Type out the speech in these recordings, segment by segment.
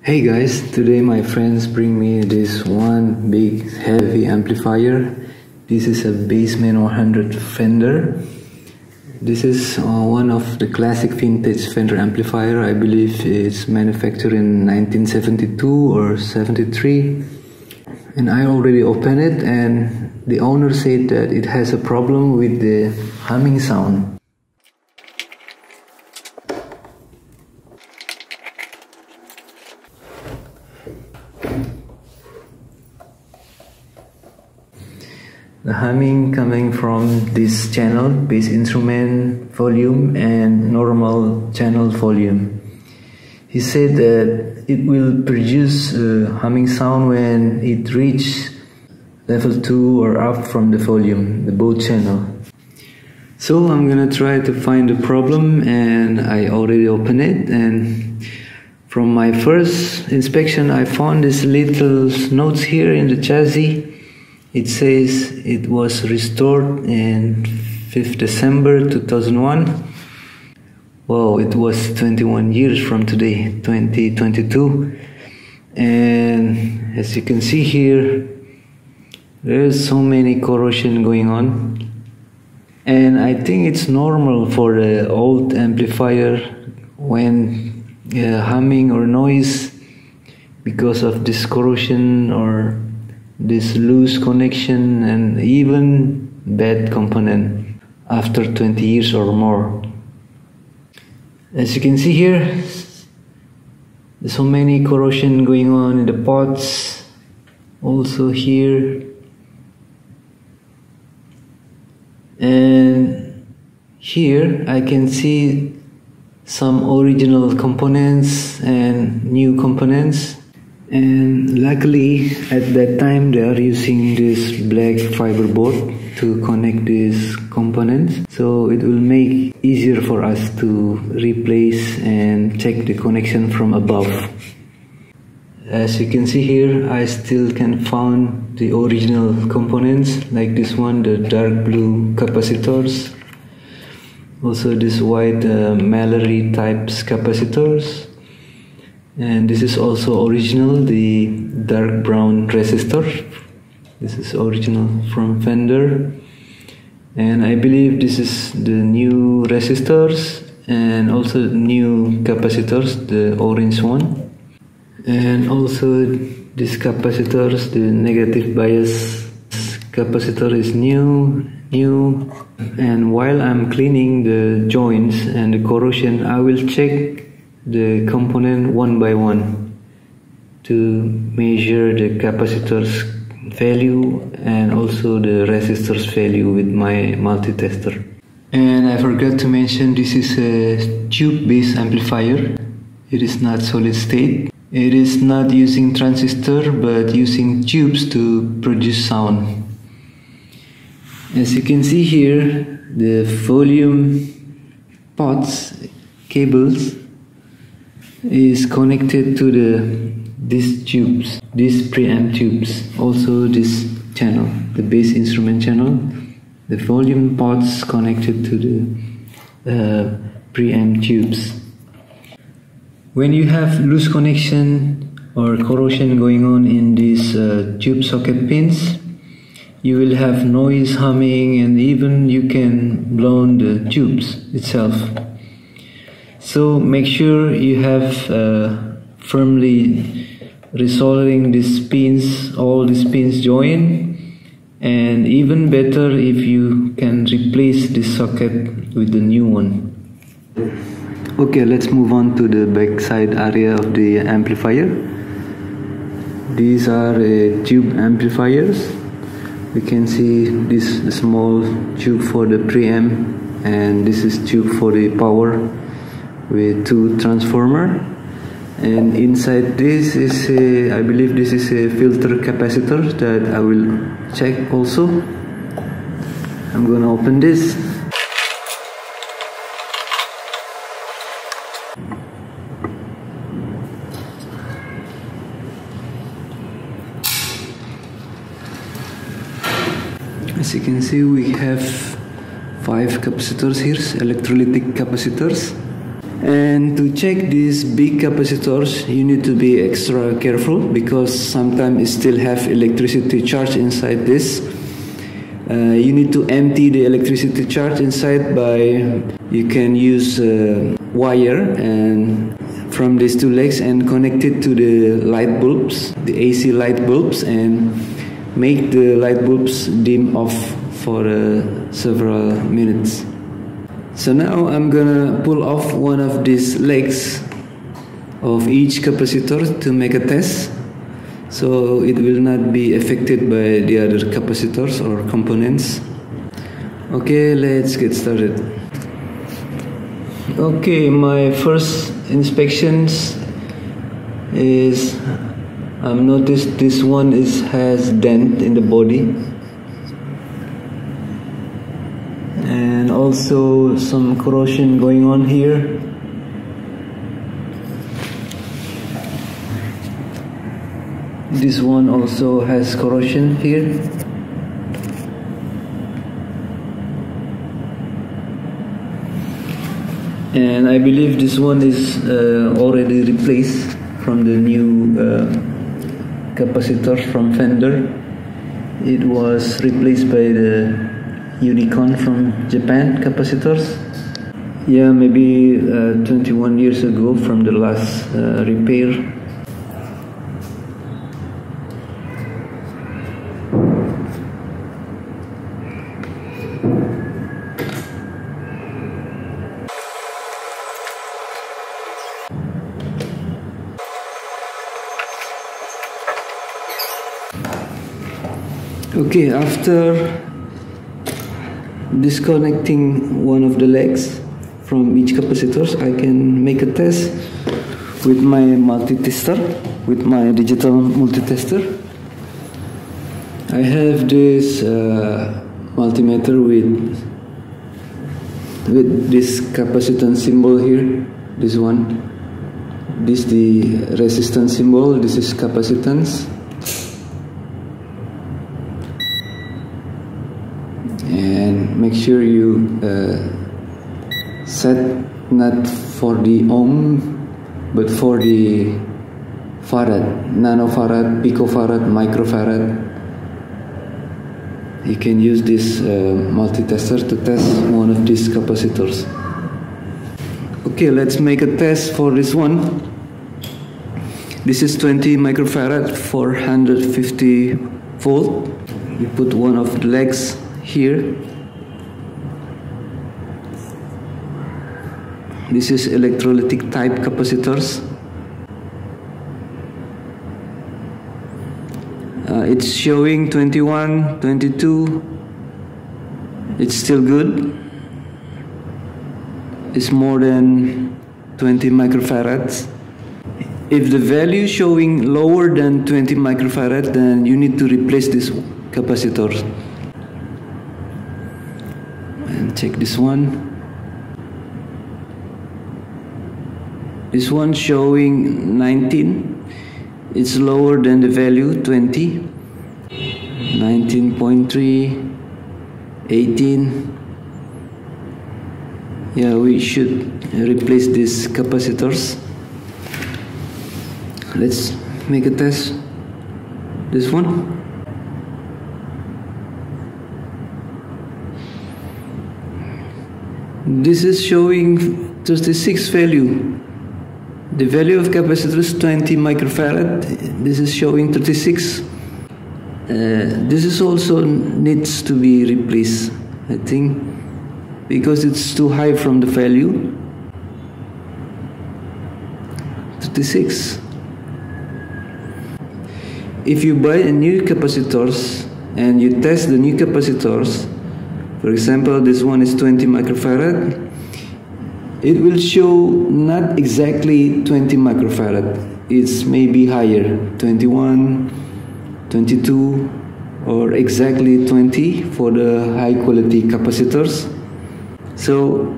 Hey guys, today my friends bring me this one big heavy amplifier. This is a Bassman 100 Fender. This is one of the classic vintage Fender amplifier. I believe it's manufactured in 1972 or 73. And I already opened it, and the owner said that it has a problem with the humming sound. The humming coming from this channel, bass instrument volume and normal channel volume. He said that it will produce a humming sound when it reaches level 2 or up from the volume, the both channel. So I'm gonna try to find the problem, and I already opened it, and from my first inspection I found these little notes here in the chassis. It says it was restored in 5th December 2001. Wow, it was 21 years from today, 2022. And as you can see here, there's so many corrosion going on. And I think it's normal for the old amplifier when humming or noise because of this corrosion or this loose connection and even bad component after 20 years or more. As you can see here, there's so many corrosion going on in the pots, also here, and here I can see some original components and new components. And luckily at that time they are using this black fiber board to connect these components, so it will make easier for us to replace and check the connection from above. As you can see here, I still can find the original components, like this one, the dark blue capacitors, also this white Mallory types capacitors. And this is also original, the dark brown resistor. This is original from Fender. And I believe this is the new resistors and also new capacitors, the orange one. And also this capacitors, the negative bias capacitor is new. And while I'm cleaning the joints and the corrosion, I will check the component one by one to measure the capacitor's value and also the resistor's value with my multi-tester. And I forgot to mention, this is a tube-based amplifier. It is not solid state. It is not using transistor but using tubes to produce sound. As you can see here, the volume pots cables is connected to these tubes, these preamp tubes, also this channel, the bass instrument channel. The volume pots connected to the preamp tubes. When you have loose connection or corrosion going on in these tube socket pins, you will have noise, humming, and even you can blow the tubes itself. So make sure you have firmly resoldering these pins, all these pins join, and even better if you can replace this socket with the new one. Okay, let's move on to the backside area of the amplifier. These are tube amplifiers. You can see this small tube for the preamp, and this is tube for the power with 2 transformer, and inside this is I believe this is a filter capacitor that I will check also. I'm gonna open this. As you can see, we have 5 capacitors here, electrolytic capacitors. And to check these big capacitors, you need to be extra careful because sometimes it still have electricity charge inside this. You need to empty the electricity charge inside by, you can use wire and from these two legs and connect it to the light bulbs, the AC light bulbs, and make the light bulbs dim off for several minutes. So now I'm gonna pull off one of these legs of each capacitor to make a test, so it will not be affected by the other capacitors or components. Okay, let's get started. Okay, my first inspections is I've noticed this one has dent in the body, and also some corrosion going on here. This one also has corrosion here. And I believe this one is already replaced from the new capacitors from Fender. It was replaced by the Unicorn from Japan capacitors. Yeah, maybe 21 years ago from the last repair. Okay, after disconnecting one of the legs from each capacitors, I can make a test with my multi-tester, with my digital multi-tester. I have this multimeter with this capacitance symbol here, this one. This is the resistance symbol, this is capacitance. And make sure you set not for the ohm but for the farad, nanofarad, picofarad, microfarad. You can use this multi-tester to test one of these capacitors. Okay, let's make a test for this one. This is 20 microfarad, 450 volt. You put one of the legs here. This is electrolytic type capacitors. It's showing 21, 22. It's still good. It's more than 20 microfarads. If the value showing lower than 20 microfarad, then you need to replace this capacitor. And check this one. This one showing 19. It's lower than the value 20. 19.3, 18. Yeah, we should replace these capacitors. Let's make a test. This one. This is showing 36 value. The value of capacitor is 20 microfarad. This is showing 36. This is also needs to be replaced, I think, because it's too high from the value. 36. If you buy a new capacitors and you test the new capacitors, for example, this one is 20 microfarad, it will show not exactly 20 microfarad. It's maybe higher, 21, 22, or exactly 20 for the high quality capacitors. So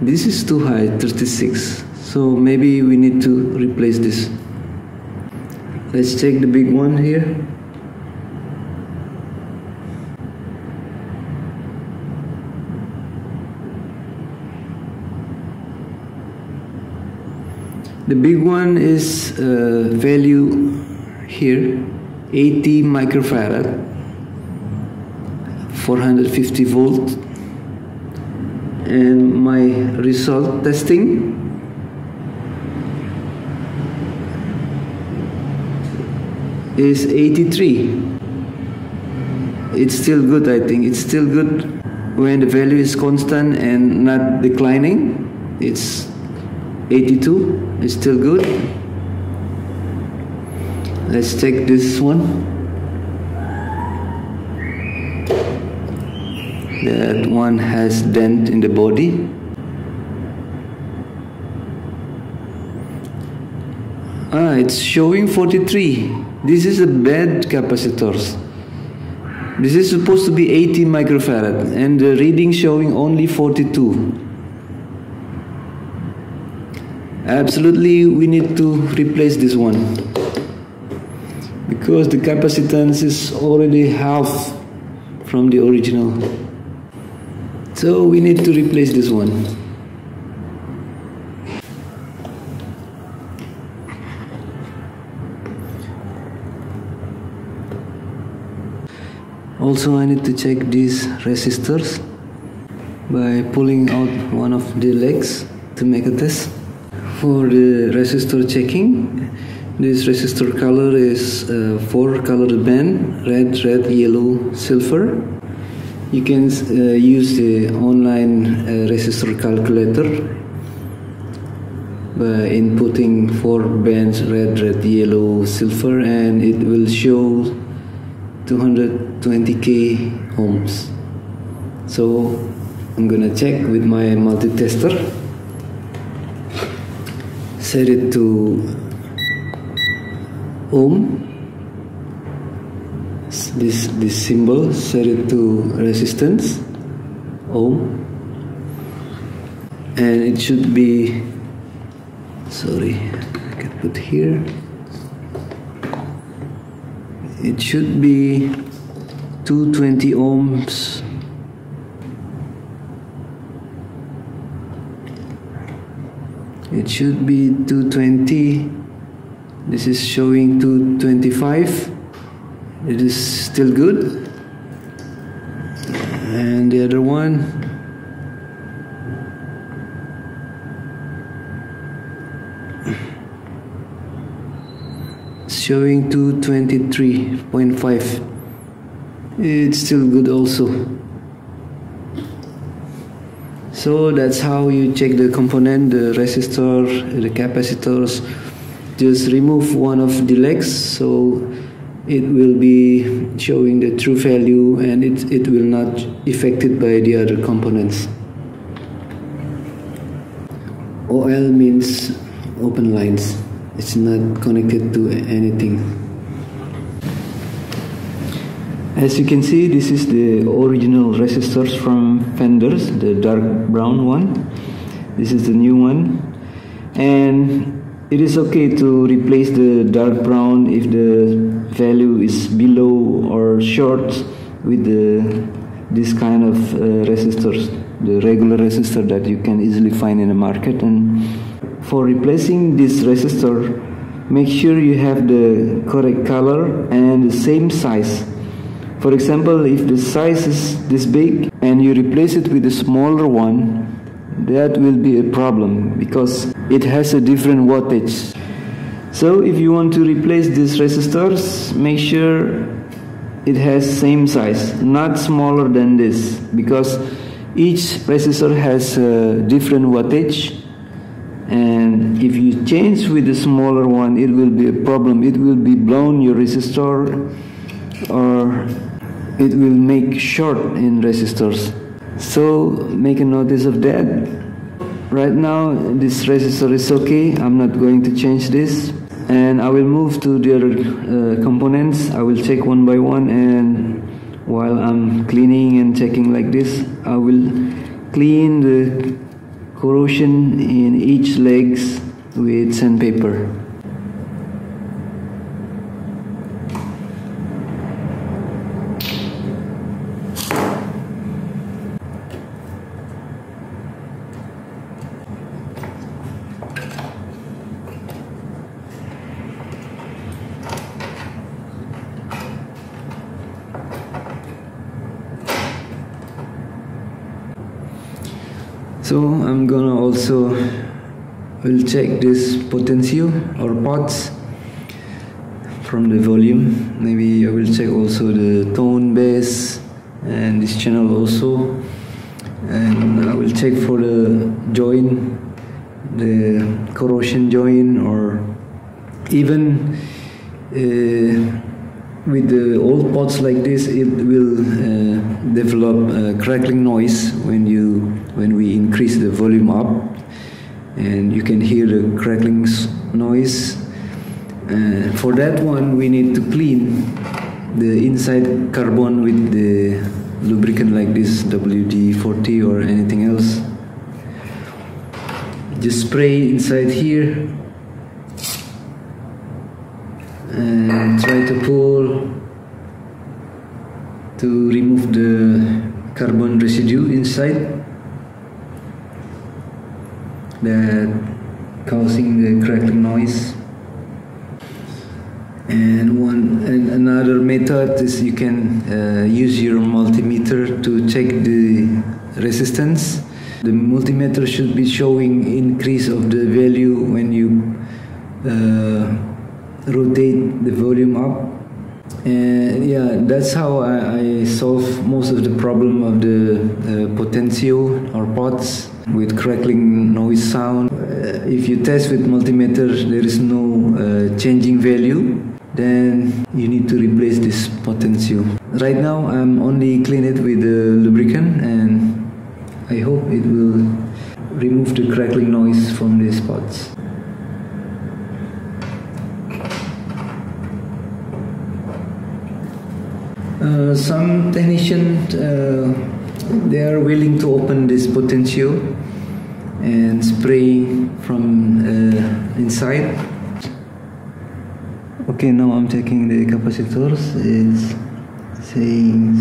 this is too high, 36. So maybe we need to replace this. Let's take the big one here. The big one is value here 80 microfarad, 450 volt, and my result testing is 83. It's still good. I think it's still good when the value is constant and not declining. It's 82. It's still good. Let's check this one. That one has dent in the body. It's showing 43. This is a bad capacitor. This is supposed to be 80 microfarad and the reading showing only 42. Absolutely, we need to replace this one because the capacitance is already half from the original. So we need to replace this one. Also, I need to check these resistors by pulling out one of the legs to make a test. For the resistor checking, this resistor color is 4 colored band: red, yellow, silver. You can use the online resistor calculator by inputting 4 bands: red, yellow, silver, and it will show 220k ohms. So I'm gonna check with my multi-tester. Set it to ohm. This symbol, set it to resistance, ohm, and it should be, sorry, I can put here. It should be 220 ohms. It should be 220. This is showing 225. It is still good. And the other one, showing 223.5. It's still good also. So that's how you check the component, the resistor, the capacitors. Just remove one of the legs so it will be showing the true value and it will not affected by the other components. OL means open lines. It's not connected to anything. As you can see, this is the original resistors from Fenders, the dark brown one. This is the new one, and it is okay to replace the dark brown if the value is below or short with this kind of resistors, the regular resistor that you can easily find in the market. And for replacing this resistor, make sure you have the correct color and the same size. For example, if the size is this big and you replace it with a smaller one, that will be a problem because it has a different wattage. So if you want to replace these resistors, make sure it has same size, not smaller than this, because each resistor has a different wattage, and if you change with the smaller one, it will be a problem. It will be blown your resistor, or it will make short in resistors. So make a notice of that. Right now this resistor is okay. I'm not going to change this, and I will move to the other components. I will check one by one, and while I'm cleaning and checking like this, I will clean the corrosion in each legs with sandpaper. So I'm gonna also will check this potentio or pots from the volume. Maybe I will check also the tone, bass, and this channel also. And I will check for the joint, the corrosion joint, or even with the old pots like this, it will develop crackling noise when we increase the volume up, and you can hear the crackling noise. For that one, we need to clean the inside carbon with the lubricant like this, WD-40 or anything else. Just spray inside here and try to pull to remove the carbon residue inside that causing the crackling noise. And another method is you can use your multimeter to check the resistance. The multimeter should be showing increase of the value when you rotate the volume up. And yeah, that's how I solve most of the problem of the potentio or pots with crackling noise sound. If you test with multimeter, there is no changing value, then you need to replace this potentio. Right now I'm only clean it with the lubricant, and I hope it will remove the crackling noise from these pots. Some technicians they are willing to open this potentio and spray from inside. Okay, now I'm checking the capacitors. It's saying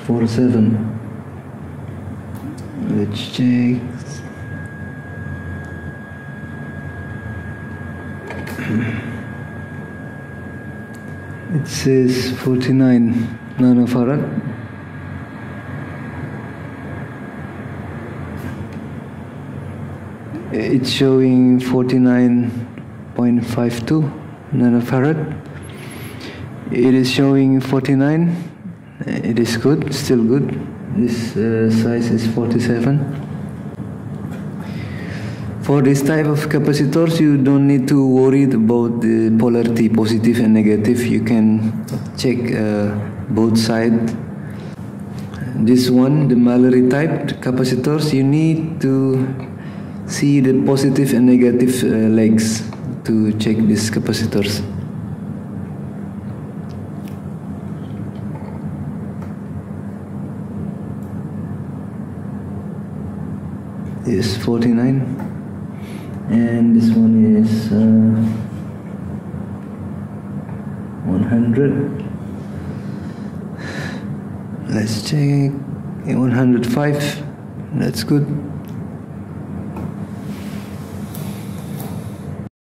047. Let's check. It says 49 nanofarad. It's showing 49.52 nanofarad. It is showing 49. It is good, still good. This size is 47. For this type of capacitors, you don't need to worry about the polarity, positive and negative. You can check both sides. This one, the Mallory type capacitors, you need to see the positive and negative legs to check these capacitors. Is 49, and this one is 100. Let's check 105. That's good.